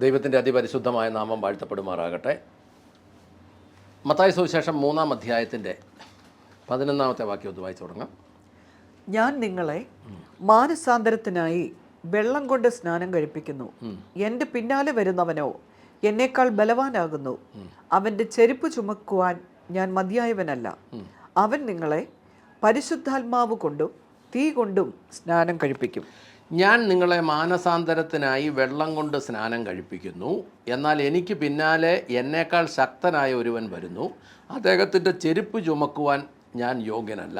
ദൈവത്തിൻ്റെ അതിപരിശുദ്ധമായ നാമം വാഴ്ത്തപ്പെടുമാറാകട്ടെ. മത്തായി സുവിശേഷം 3-ാം അധ്യായത്തിൻ്റെ 11-ാമത്തെ വാക്യം ഒന്ന് വായിച്ചു തുടങ്ങാം. ഞാൻ നിങ്ങളെ മാനസാന്തരത്തിനായി വെള്ളം കൊണ്ട് സ്നാനം കഴിപ്പിക്കുന്നു. എൻ്റെ പിന്നാലെ വരുന്നവനോ എന്നേക്കാൾ ബലവാനാകുന്നു. അവൻ്റെ ചെരുപ്പ് ചുമക്കുവാൻ ഞാൻ മതിയായവനല്ല. അവൻ നിങ്ങളെ പരിശുദ്ധാത്മാവ് കൊണ്ടും തീ കൊണ്ടും സ്നാനം കഴിപ്പിക്കും. ഞാൻ നിങ്ങളെ മാനസാന്തരത്തിനായി വെള്ളം കൊണ്ട് സ്നാനം കഴിപ്പിക്കുന്നു. എന്നാൽ എനിക്ക് പിന്നാലെ എന്നേക്കാൾ ശക്തനായ ഒരുവൻ വരുന്നു. അദ്ദേഹത്തിൻ്റെ ചെരുപ്പ് ചുമക്കുവാൻ ഞാൻ യോഗ്യനല്ല.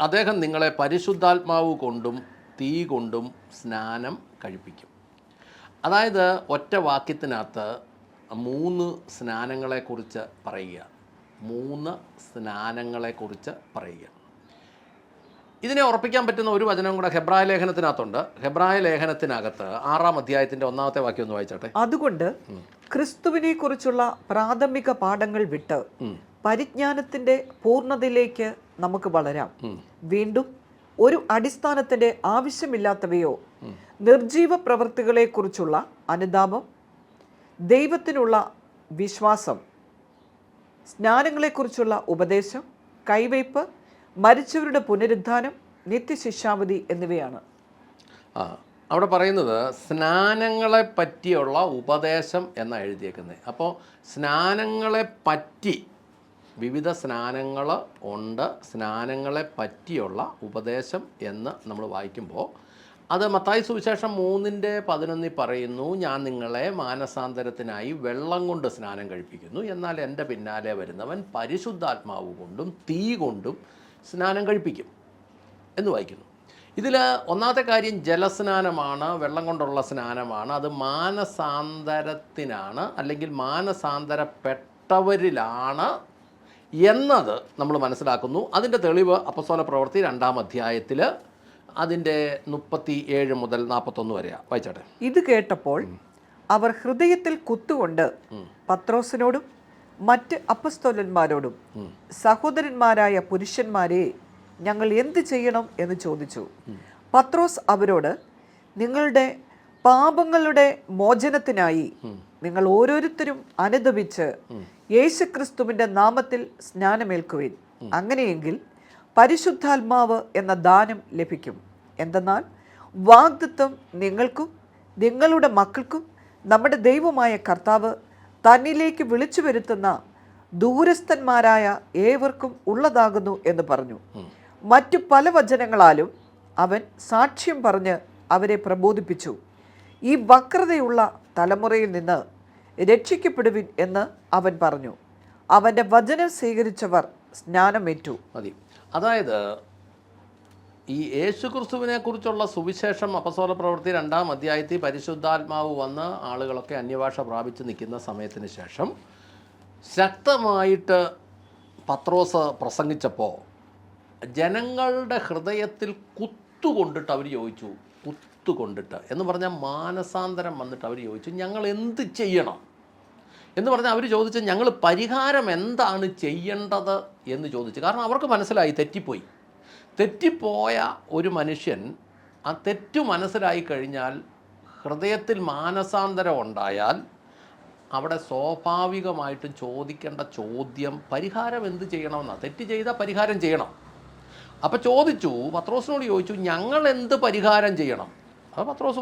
അദ്ദേഹം നിങ്ങളെ പരിശുദ്ധാത്മാവ് കൊണ്ടും തീ കൊണ്ടും സ്നാനം കഴിപ്പിക്കും. അതായത് ഒറ്റ വാക്യത്തിനകത്ത് 3 സ്നാനങ്ങളെക്കുറിച്ച് പറയുക. 3 സ്നാനങ്ങളെക്കുറിച്ച് പറയുക. ഇതിനെ ഉറപ്പിക്കാൻ പറ്റുന്ന ഒരു വചനം കൂടെ ഹെബ്രായ ലേഖനത്തിനകത്തുണ്ട്. ഹെബ്രായ ലേഖനത്തിനകത്ത് 6-ാം അധ്യായത്തിൻ്റെ 1-ാമത്തെ വാക്യം ഒന്ന് വായിച്ചാട്ടെ. അതുകൊണ്ട് ക്രിസ്തുവിനെ കുറിച്ചുള്ള പ്രാഥമിക പാഠങ്ങൾ വിട്ട് പരിജ്ഞാനത്തിന്റെ പൂർണ്ണതയിലേക്ക് നമുക്ക് വളരാം. വീണ്ടും ഒരു അടിസ്ഥാനത്തിന്റെ ആവശ്യമില്ലാത്തവയോ നിർജീവ പ്രവൃത്തികളെ കുറിച്ചുള്ള അനുതാപം, ദൈവത്തിനുള്ള വിശ്വാസം, സ്നാനങ്ങളെക്കുറിച്ചുള്ള ഉപദേശം, കൈവയ്പ്, മരിച്ചവരുടെ പുനരുദ്ധാനം, നിത്യശിക്ഷാവധി എന്നിവയാണ്. അവിടെ പറയുന്നത് സ്നാനങ്ങളെ പറ്റിയുള്ള ഉപദേശം എന്നാണ് എഴുതിയേക്കുന്നത്. അപ്പോൾ സ്നാനങ്ങളെ പറ്റി വിവിധ സ്നാനങ്ങൾ ഉണ്ട്. സ്നാനങ്ങളെ പറ്റിയുള്ള ഉപദേശം എന്ന് നമ്മൾ വായിക്കുമ്പോൾ അത് മത്തായി സുവിശേഷം 3:11 പറയുന്നു, ഞാൻ നിങ്ങളെ മാനസാന്തരത്തിനായി വെള്ളം കൊണ്ട് സ്നാനം കഴിപ്പിക്കുന്നു. എന്നാൽ എൻ്റെ പിന്നാലെ വരുന്നവൻ പരിശുദ്ധാത്മാവ് കൊണ്ടും തീ കൊണ്ടും സ്നാനം കഴിപ്പിക്കും എന്ന് വായിക്കുന്നു. ഇതിൽ ഒന്നാമത്തെ കാര്യം ജലസ്നാനമാണ്, വെള്ളം കൊണ്ടുള്ള സ്നാനമാണ്. അത് മാനസാന്തരത്തിനാണ്, അല്ലെങ്കിൽ മാനസാന്തരപ്പെട്ടവരിലാണ് എന്നത് നമ്മൾ മനസ്സിലാക്കുന്നു. അതിൻ്റെ തെളിവ് അപ്പോസ്തല പ്രവൃത്തി 2-ാം അധ്യായത്തിൽ അതിൻ്റെ 37 മുതൽ 41 വരെയാണ്. വായിച്ചാട്ടെ. ഇത് കേട്ടപ്പോൾ അവർ ഹൃദയത്തിൽ കുത്തുകൊണ്ട് പത്രോസിനോടും മറ്റ് അപ്പസ്തോലന്മാരോടും, സഹോദരന്മാരായ പുരുഷന്മാരെ, ഞങ്ങൾ എന്ത് ചെയ്യണം എന്ന് ചോദിച്ചു. പത്രോസ് അവരോട്, നിങ്ങളുടെ പാപങ്ങളുടെ മോചനത്തിനായി നിങ്ങൾ ഓരോരുത്തരും അനുദപിച്ച് യേശുക്രിസ്തുവിൻ്റെ നാമത്തിൽ സ്നാനമേൽക്കുവിൻ. അങ്ങനെയെങ്കിൽ പരിശുദ്ധാത്മാവ് എന്ന ദാനം ലഭിക്കും. എന്തെന്നാൽ വാഗ്ദത്തം നിങ്ങൾക്കും നിങ്ങളുടെ മക്കൾക്കും നമ്മുടെ ദൈവമായ കർത്താവ് തന്നിലേക്ക് വിളിച്ചു വരുത്തുന്ന ദൂരസ്ഥന്മാരായ ഏവർക്കും ഉള്ളതാകുന്നു എന്ന് പറഞ്ഞു. മറ്റു പല വചനങ്ങളാലും അവൻ സാക്ഷ്യം പറഞ്ഞ് അവരെ പ്രബോധിപ്പിച്ചു. ഈ വക്രതയുള്ള തലമുറയിൽ നിന്ന് രക്ഷിക്കപ്പെടുവിൻ എന്ന് അവൻ പറഞ്ഞു. അവൻ്റെ വചനം സ്വീകരിച്ചവർ സ്നാനമേറ്റു. മതി. അതായത് ഈ യേശുക്രിസ്തുവിനെ കുറിച്ചുള്ള സുവിശേഷം അപ്പോസ്തല പ്രവൃത്തി 2-ാം അധ്യായത്തിൽ പരിശുദ്ധാത്മാവ് വന്ന് ആളുകളൊക്കെ അന്യഭാഷ പ്രാപിച്ച് നിൽക്കുന്ന സമയത്തിന് ശേഷം ശക്തമായിട്ട് പത്രോസ് പ്രസംഗിച്ചപ്പോൾ ജനങ്ങളുടെ ഹൃദയത്തിൽ കുത്തുകൊണ്ടിട്ട് അവർ ചോദിച്ചു, കുത്തുകൊണ്ടിട്ട് എന്ന് പറഞ്ഞാൽ മാനസാന്തരം വന്നിട്ട് അവർ ചോദിച്ചു, ഞങ്ങൾ എന്ത് ചെയ്യണം എന്ന് പറഞ്ഞാൽ അവർ ചോദിച്ചു, ഞങ്ങൾ പരിഹാരം എന്താണ് ചെയ്യേണ്ടത് എന്ന് ചോദിച്ചു. കാരണം അവർക്ക് മനസ്സിലായി തെറ്റിപ്പോയ ഒരു മനുഷ്യൻ ആ തെറ്റു മനസ്സിലായി കഴിഞ്ഞാൽ, ഹൃദയത്തിൽ മാനസാന്തരം ഉണ്ടായാൽ അവിടെ സ്വാഭാവികമായിട്ടും ചോദിക്കേണ്ട ചോദ്യം പരിഹാരം എന്ത് ചെയ്യണമെന്നാണ്. തെറ്റ് ചെയ്താൽ പരിഹാരം ചെയ്യണം. അപ്പോൾ പത്രോസിനോട് ചോദിച്ചു, ഞങ്ങൾ എന്ത് പരിഹാരം ചെയ്യണം? അപ്പോൾ പത്രോസ്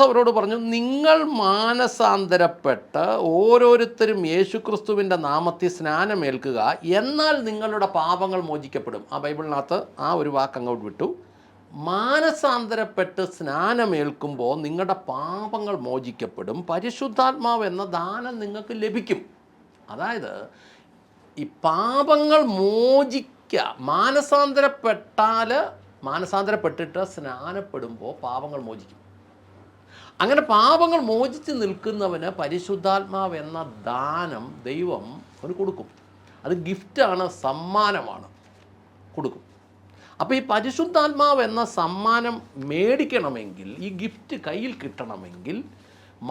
അവരോട് പറഞ്ഞു, നിങ്ങൾ മാനസാന്തരപ്പെട്ട് ഓരോരുത്തരും യേശുക്രിസ്തുവിൻ്റെ നാമത്തിൽ സ്നാനമേൽക്കുക, എന്നാൽ നിങ്ങളുടെ പാപങ്ങൾ മോചിക്കപ്പെടും. ആ ബൈബിളിനകത്ത് ആ ഒരു വാക്ക് അങ്ങോട്ട് വിട്ടു. മാനസാന്തരപ്പെട്ട് സ്നാനമേൽക്കുമ്പോൾ നിങ്ങളുടെ പാപങ്ങൾ മോചിക്കപ്പെടും, പരിശുദ്ധാത്മാവ് എന്ന ദാനം നിങ്ങൾക്ക് ലഭിക്കും. അതായത് ഈ പാപങ്ങൾ മാനസാന്തരപ്പെട്ടിട്ട് സ്നാനപ്പെടുമ്പോൾ പാപങ്ങൾ മോചിക്കും. അങ്ങനെ പാപങ്ങൾ മോചിച്ച് നിൽക്കുന്നവന് പരിശുദ്ധാത്മാവ് എന്ന ദാനം ദൈവം അവന് കൊടുക്കും. അത് ഗിഫ്റ്റാണ്, സമ്മാനമാണ്, കൊടുക്കും. അപ്പോൾ ഈ പരിശുദ്ധാത്മാവ് എന്ന സമ്മാനം മേടിക്കണമെങ്കിൽ, ഈ ഗിഫ്റ്റ് കയ്യിൽ കിട്ടണമെങ്കിൽ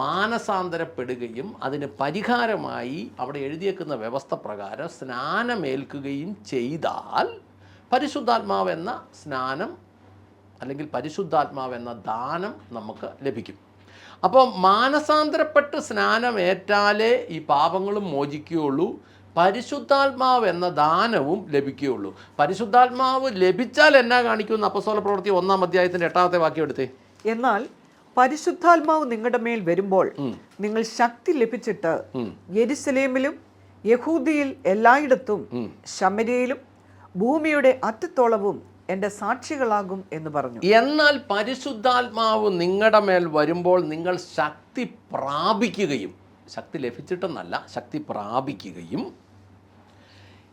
മാനസാന്തരപ്പെടുകയും അതിന് പരിഹാരമായി അവിടെ എഴുതിയേക്കുന്ന വ്യവസ്ഥ പ്രകാരം സ്നാനമേൽക്കുകയും ചെയ്താൽ പരിശുദ്ധാത്മാവ് എന്ന സ്നാനം അല്ലെങ്കിൽ പരിശുദ്ധാത്മാവ് എന്ന ദാനം നമുക്ക് ലഭിക്കും. അപ്പോൾ മാനസാന്തരപ്പെട്ട് സ്നാനമേറ്റാലേ ഈ പാപങ്ങളും മോചിക്കുകയുള്ളൂ, പരിശുദ്ധാത്മാവ് എന്ന ദാനവും ലഭിക്കുകയുള്ളൂ. പരിശുദ്ധാത്മാവ് ലഭിച്ചാൽ എന്നാ കാണിക്കുമെന്ന് അപ്പോസ്തല പ്രവൃത്തി 1-ാം അധ്യായത്തിൻ്റെ 8-ാമത്തെ വാക്യം എടുത്തേ. എന്നാൽ പരിശുദ്ധാത്മാവ് നിങ്ങളുടെ മേൽ വരുമ്പോൾ നിങ്ങൾ ശക്തി ലഭിച്ചിട്ട് യെരുശലേമിലും യഹൂദിയിൽ എല്ലായിടത്തും ശമര്യയിലും ഭൂമിയുടെ അറ്റത്തോളവും എൻ്റെ സാക്ഷികളാകും എന്ന് പറഞ്ഞു. എന്നാൽ പരിശുദ്ധാത്മാവ് നിങ്ങളുടെ മേൽ വരുമ്പോൾ നിങ്ങൾ ശക്തി പ്രാപിക്കുകയും, ശക്തി ലഭിച്ചിട്ടെന്നല്ല, ശക്തി പ്രാപിക്കുകയും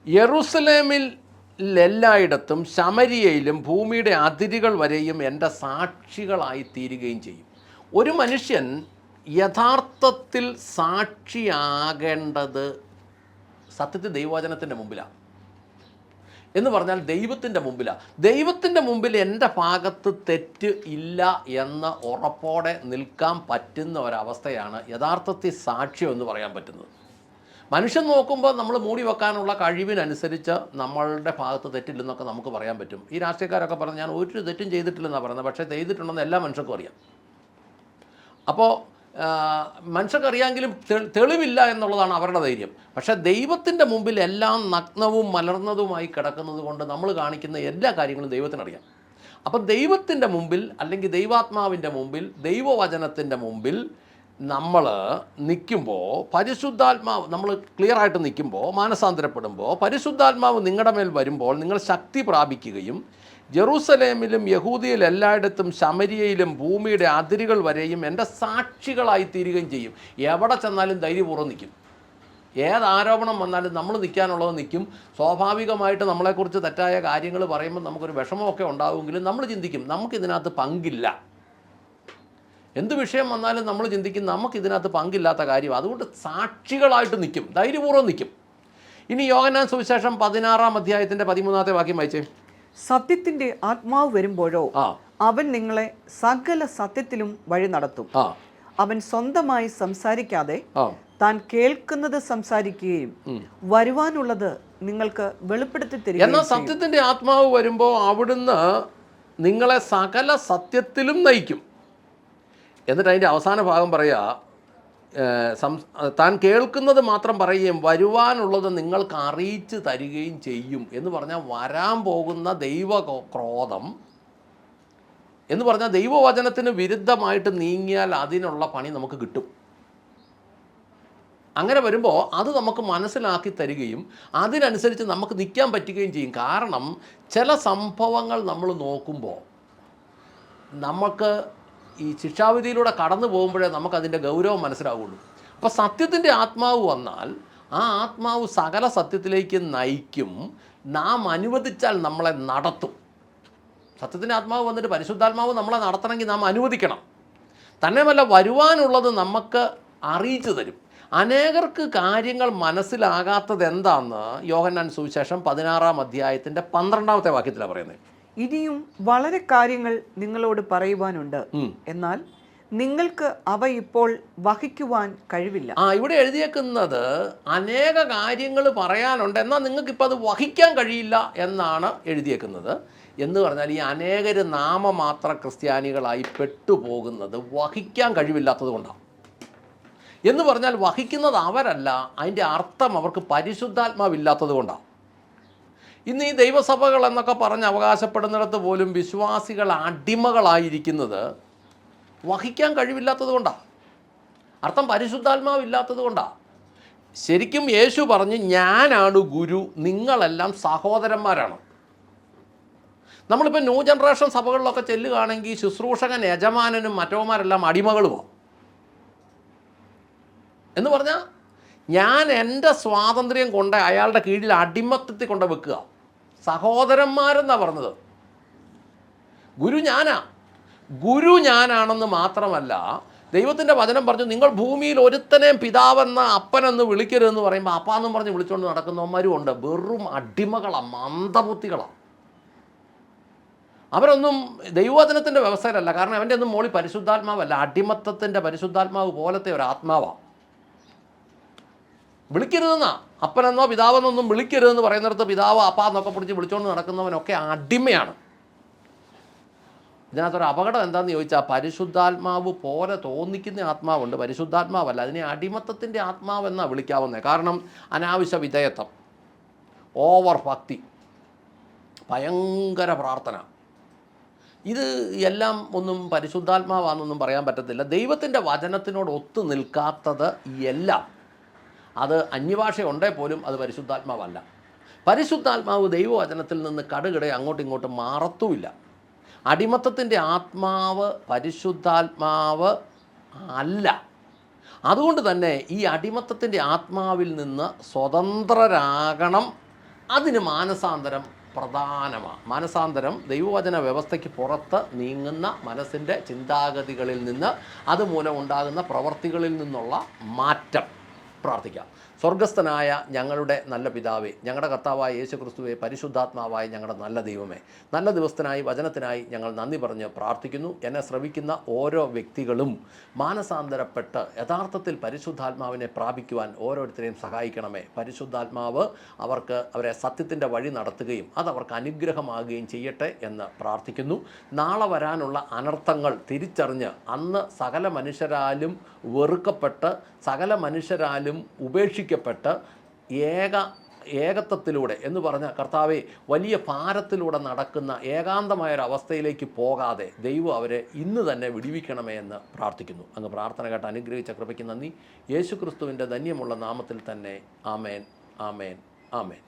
യെരുശലേമിൽ എല്ലായിടത്തും ശമര്യയിലും ഭൂമിയുടെ അതിരുകൾ വരെയും എൻ്റെ സാക്ഷികളായി തീരുകയും ചെയ്യും. ഒരു മനുഷ്യൻ യഥാർത്ഥത്തിൽ സാക്ഷിയാകേണ്ടത് സത്യത്തിൽ ദൈവവചനത്തിൻ്റെ മുമ്പിലാണ്. എന്ന് പറഞ്ഞാൽ ദൈവത്തിൻ്റെ മുമ്പിലാണ്. ദൈവത്തിൻ്റെ മുമ്പിൽ എൻ്റെ ഭാഗത്ത് തെറ്റ് ഇല്ല എന്ന് ഉറപ്പോടെ നിൽക്കാൻ പറ്റുന്ന ഒരവസ്ഥയാണ് യഥാർത്ഥത്തിൽ സാക്ഷ്യം എന്ന് പറയാൻ പറ്റുന്നത്. മനുഷ്യൻ നോക്കുമ്പോൾ നമ്മൾ മൂടി വെക്കാനുള്ള കഴിവിനനുസരിച്ച് നമ്മളുടെ ഭാഗത്ത് തെറ്റില്ലെന്നൊക്കെ നമുക്ക് പറയാൻ പറ്റും. ഈ രാഷ്ട്രീയക്കാരൊക്കെ പറഞ്ഞ് ഞാൻ ഒരു തെറ്റും ചെയ്തിട്ടില്ലെന്നാണ് പറയുന്നത്, പക്ഷേ ചെയ്തിട്ടുണ്ടെന്ന് എല്ലാ മനുഷ്യർക്കും അറിയാം. അപ്പോൾ മനുഷ്യർക്കറിയാമെങ്കിലും തെളിവില്ല എന്നുള്ളതാണ് അവരുടെ ധൈര്യം. പക്ഷേ ദൈവത്തിൻ്റെ മുമ്പിൽ എല്ലാം നഗ്നവും മലർന്നതുമായി കിടക്കുന്നത് കൊണ്ട് നമ്മൾ കാണിക്കുന്ന എല്ലാ കാര്യങ്ങളും ദൈവത്തിനറിയാം. അപ്പം ദൈവത്തിൻ്റെ മുമ്പിൽ, അല്ലെങ്കിൽ ദൈവാത്മാവിൻ്റെ മുമ്പിൽ, ദൈവവചനത്തിൻ്റെ മുമ്പിൽ നമ്മൾ നിൽക്കുമ്പോൾ, പരിശുദ്ധാത്മാവ് നമ്മൾ ക്ലിയറായിട്ട് നിൽക്കുമ്പോൾ, മാനസാന്തരപ്പെടുമ്പോൾ, പരിശുദ്ധാത്മാവ് നിങ്ങളുടെ മേൽ വരുമ്പോൾ നിങ്ങൾ ശക്തി പ്രാപിക്കുകയും ജെറൂസലേമിലും യഹൂദിയിൽ എല്ലായിടത്തും ശമര്യയിലും ഭൂമിയുടെ അതിരുകൾ വരെയും എൻ്റെ സാക്ഷികളായി തീരുകയും ചെയ്യും. എവിടെ ചെന്നാലും ധൈര്യപൂർവ്വം നിൽക്കും. ഏത് ആരോപണം വന്നാലും നമ്മൾ നിൽക്കാനുള്ളത് നിൽക്കും. സ്വാഭാവികമായിട്ട് നമ്മളെക്കുറിച്ച് തെറ്റായ കാര്യങ്ങൾ പറയുമ്പോൾ നമുക്കൊരു വിഷമമൊക്കെ ഉണ്ടാവുമെങ്കിലും നമ്മൾ ചിന്തിക്കും നമുക്കിതിനകത്ത് പങ്കില്ല. എന്ത് വിഷയം വന്നാലും നമ്മൾ ചിന്തിക്കും നമുക്കിതിനകത്ത് പങ്കില്ലാത്ത കാര്യം. അതുകൊണ്ട് സാക്ഷികളായിട്ട് നിൽക്കും, ധൈര്യപൂർവ്വം നിൽക്കും. ഇനി യോഹന്നാൻ സുവിശേഷം 16-ാം അധ്യായത്തിൻ്റെ 13-ാമത്തെ വാക്യം വായിച്ചേ. സത്യത്തിന്റെ ആത്മാവ് വരുമ്പോഴോ അവൻ നിങ്ങളെ സകല സത്യത്തിലും വഴി നടത്തും. അവൻ സ്വന്തമായി സംസാരിക്കാതെ താൻ കേൾക്കുന്നത് സംസാരിക്കുകയും വരുവാനുള്ളത് നിങ്ങൾക്ക് വെളിപ്പെടുത്തി തരികയും. എന്നാൽ സത്യത്തിന്റെ ആത്മാവ് വരുമ്പോൾ അവിടുന്ന് നിങ്ങളെ സകല സത്യത്തിലും നയിക്കും. എന്നിട്ട് അതിൻ്റെ അവസാന ഭാഗം പറയുക, താൻ കേൾക്കുന്നത് മാത്രം പറയുകയും വരുവാനുള്ളത് നിങ്ങൾക്ക് അറിയിച്ച് തരികയും ചെയ്യും എന്ന് പറഞ്ഞാൽ വരാൻ പോകുന്ന ദൈവക്രോധം എന്ന് പറഞ്ഞാൽ ദൈവവചനത്തിന് വിരുദ്ധമായിട്ട് നീങ്ങിയാൽ അതിനുള്ള പണി നമുക്ക് കിട്ടും. അങ്ങനെ വരുമ്പോൾ അത് നമുക്ക് മനസ്സിലാക്കി തരികയും അതിനനുസരിച്ച് നമുക്ക് നിൽക്കാൻ പറ്റുകയും ചെയ്യും. കാരണം ചില സംഭവങ്ങൾ നമ്മൾ നോക്കുമ്പോൾ നമുക്ക് ഈ ശിക്ഷാവിധിയിലൂടെ കടന്നു പോകുമ്പോഴേ നമുക്കതിൻ്റെ ഗൗരവം മനസ്സിലാവുള്ളൂ. അപ്പോൾ സത്യത്തിൻ്റെ ആത്മാവ് വന്നാൽ ആ ആത്മാവ് സകല സത്യത്തിലേക്ക് നയിക്കും. നാം അനുവദിച്ചാൽ നമ്മളെ നടത്തും. സത്യത്തിൻ്റെ ആത്മാവ് വന്നിട്ട് പരിശുദ്ധാത്മാവ് നമ്മളെ നടത്തണമെങ്കിൽ നാം അനുവദിക്കണം. തന്നെയുമല്ല വരുവാനുള്ളത് നമുക്ക് അറിയിച്ചു തരും. അനേകർക്ക് കാര്യങ്ങൾ മനസ്സിലാകാത്തത് എന്താണെന്ന് യോഹന്നാൻ സുവിശേഷം 16-ാം അധ്യായത്തിൻ്റെ 12-ാമത്തെ വാക്യത്തിലാണ് പറയുന്നത്. ഇനിയും വളരെ കാര്യങ്ങൾ നിങ്ങളോട് പറയുവാനുണ്ട്, എന്നാൽ നിങ്ങൾക്ക് അവ ഇപ്പോൾ വഹിക്കുവാൻ കഴിവില്ല. ഇവിടെ എഴുതിയേക്കുന്നത് അനേക കാര്യങ്ങൾ പറയാനുണ്ട്, എന്നാൽ നിങ്ങൾക്കിപ്പോൾ അത് വഹിക്കാൻ കഴിയില്ല എന്നാണ് എഴുതിയേക്കുന്നത്. എന്ന് പറഞ്ഞാൽ ഈ അനേകര് നാമമാത്ര ക്രിസ്ത്യാനികളായി പെട്ടുപോകുന്നത് വഹിക്കാൻ കഴിവില്ലാത്തത് കൊണ്ടാണ്. എന്ന് പറഞ്ഞാൽ വഹിക്കുന്നത് അവരല്ല, അതിൻ്റെ അർത്ഥം അവർക്ക് പരിശുദ്ധാത്മാവില്ലാത്തത് കൊണ്ടാണ്. ഇന്ന് ഈ ദൈവസഭകൾ എന്നൊക്കെ പറഞ്ഞ് അവകാശപ്പെടുന്നിടത്ത് പോലും വിശ്വാസികൾ അടിമകളായിരിക്കുന്നത് വഹിക്കാൻ കഴിവില്ലാത്തത് കൊണ്ടാണ്. അർത്ഥം പരിശുദ്ധാത്മാവില്ലാത്തത് കൊണ്ടാണ്. ശരിക്കും യേശു പറഞ്ഞു, ഞാനാണ് ഗുരു, നിങ്ങളെല്ലാം സഹോദരന്മാരാണ്. നമ്മളിപ്പോൾ ന്യൂ ജനറേഷൻ സഭകളിലൊക്കെ ചെല്ലുകയാണെങ്കിൽ ശുശ്രൂഷകൻ യജമാനനും മറ്റവന്മാരെല്ലാം അടിമകളുമാണ്. എന്ന് പറഞ്ഞാൽ ഞാൻ എൻ്റെ സ്വാതന്ത്ര്യം കൊണ്ട് അയാളുടെ കീഴിൽ അടിമത്തത്തിൽ കൊണ്ട് വെക്കുക. സഹോദരന്മാരെന്നാണ് പറഞ്ഞത്. ഗുരു ഞാനാണെന്ന് മാത്രമല്ല, ദൈവത്തിൻ്റെ വചനം പറഞ്ഞു, നിങ്ങൾ ഭൂമിയിൽ ഒരുത്തനെയും പിതാവെന്ന അപ്പനെന്ന് വിളിക്കരുതെന്ന് പറയുമ്പോൾ അപ്പാന്നും പറഞ്ഞ് വിളിച്ചുകൊണ്ട് നടക്കുന്നവന്മാരും ഉണ്ട്. വെറും അടിമകളാണ്, മന്ദബുദ്ധികളാണ്. അവരൊന്നും ദൈവവചനത്തിൻ്റെ വ്യവസ്ഥയിലല്ല. കാരണം അവൻ്റെ ഒന്നും മോളി പരിശുദ്ധാത്മാവല്ല, അടിമത്തത്തിൻ്റെ പരിശുദ്ധാത്മാവ് പോലത്തെ ഒരു ആത്മാവാണ്. വിളിക്കരുതെന്നാ, അപ്പനെന്നോ പിതാവെന്നൊന്നും വിളിക്കരുതെന്ന് പറയുന്നിടത്ത് പിതാവ് അപ്പ എന്നൊക്കെ പിടിച്ച് വിളിച്ചുകൊണ്ട് നടക്കുന്നവനൊക്കെ അടിമയാണ്. ഇതിനകത്തൊരു അപകടം എന്താണെന്ന് ചോദിച്ചാൽ പരിശുദ്ധാത്മാവ് പോലെ തോന്നിക്കുന്ന ആത്മാവുണ്ട്, പരിശുദ്ധാത്മാവല്ല. അതിനെ അടിമത്തത്തിൻ്റെ ആത്മാവെന്നാണ് വിളിക്കാവുന്നത്. കാരണം അനാവശ്യ വിധേയത്വം, ഓവർ ഭക്തി, ഭയങ്കര പ്രാർത്ഥന, ഇത് എല്ലാം ഒന്നും പരിശുദ്ധാത്മാവാണെന്നൊന്നും പറയാൻ പറ്റത്തില്ല. ദൈവത്തിൻ്റെ വചനത്തിനോട് ഒത്തു നിൽക്കാത്തത് എല്ലാം, അത് അന്യഭാഷ ഉണ്ടേ പോലും അത് പരിശുദ്ധാത്മാവല്ല. പരിശുദ്ധാത്മാവ് ദൈവവചനത്തിൽ നിന്ന് കടുകിടെ അങ്ങോട്ടും ഇങ്ങോട്ടും മാറത്തുമില്ല. അടിമത്തത്തിൻ്റെ ആത്മാവ് പരിശുദ്ധാത്മാവ് അല്ല. അതുകൊണ്ട് തന്നെ ഈ അടിമത്തത്തിൻ്റെ ആത്മാവിൽ നിന്ന് സ്വതന്ത്രരാകണം. അതിന് മാനസാന്തരം പ്രധാനമാണ്. മാനസാന്തരം ദൈവവചന വ്യവസ്ഥയ്ക്ക് പുറത്ത് നീങ്ങുന്ന മനസ്സിൻ്റെ ചിന്താഗതികളിൽ നിന്ന്, അതുമൂലം ഉണ്ടാകുന്ന പ്രവർത്തികളിൽ നിന്നുള്ള മാറ്റം. പ്രാർത്ഥിക്കാം. സ്വർഗസ്ഥനായ ഞങ്ങളുടെ നല്ല പിതാവേ, ഞങ്ങളുടെ കർത്താവായ യേശു ക്രിസ്തുവേ, പരിശുദ്ധാത്മാവായ ഞങ്ങളുടെ നല്ല ദൈവമേ, നല്ല ദിവസത്തിനായി വചനത്തിനായി ഞങ്ങൾ നന്ദി പറഞ്ഞ് പ്രാർത്ഥിക്കുന്നു. എന്നെ ശ്രവിക്കുന്ന ഓരോ വ്യക്തികളും മാനസാന്തരപ്പെട്ട് യഥാർത്ഥത്തിൽ പരിശുദ്ധാത്മാവിനെ പ്രാപിക്കുവാൻ ഓരോരുത്തരെയും സഹായിക്കണമേ. പരിശുദ്ധാത്മാവ് അവരെ സത്യത്തിൻ്റെ വഴി നടത്തുകയും അതവർക്ക് അനുഗ്രഹമാകുകയും ചെയ്യട്ടെ എന്ന് പ്രാർത്ഥിക്കുന്നു. നാളെ വരാനുള്ള അനർത്ഥങ്ങൾ തിരിച്ചറിഞ്ഞ് അന്ന് സകല മനുഷ്യരാലും വെറുക്കപ്പെട്ട് സകല മനുഷ്യരാലും ഉപേക്ഷിക്കപ്പെട്ട് ഏകത്വത്തിലൂടെ എന്ന് പറഞ്ഞ കർത്താവെ, വലിയ ഭാരത്തിലൂടെ നടക്കുന്ന ഏകാന്തമായൊരവസ്ഥയിലേക്ക് പോകാതെ ദൈവം അവരെ ഇന്ന് തന്നെ വിടുവിക്കണമേ എന്ന് പ്രാർത്ഥിക്കുന്നു. അങ്ങ് പ്രാർത്ഥന കേട്ട് അനുഗ്രഹിച്ച കൃപയ്ക്ക് നന്ദി. യേശു ക്രിസ്തുവിൻ്റെ ധന്യമുള്ള നാമത്തിൽ തന്നെ. ആമേൻ, ആമേൻ, ആമേൻ.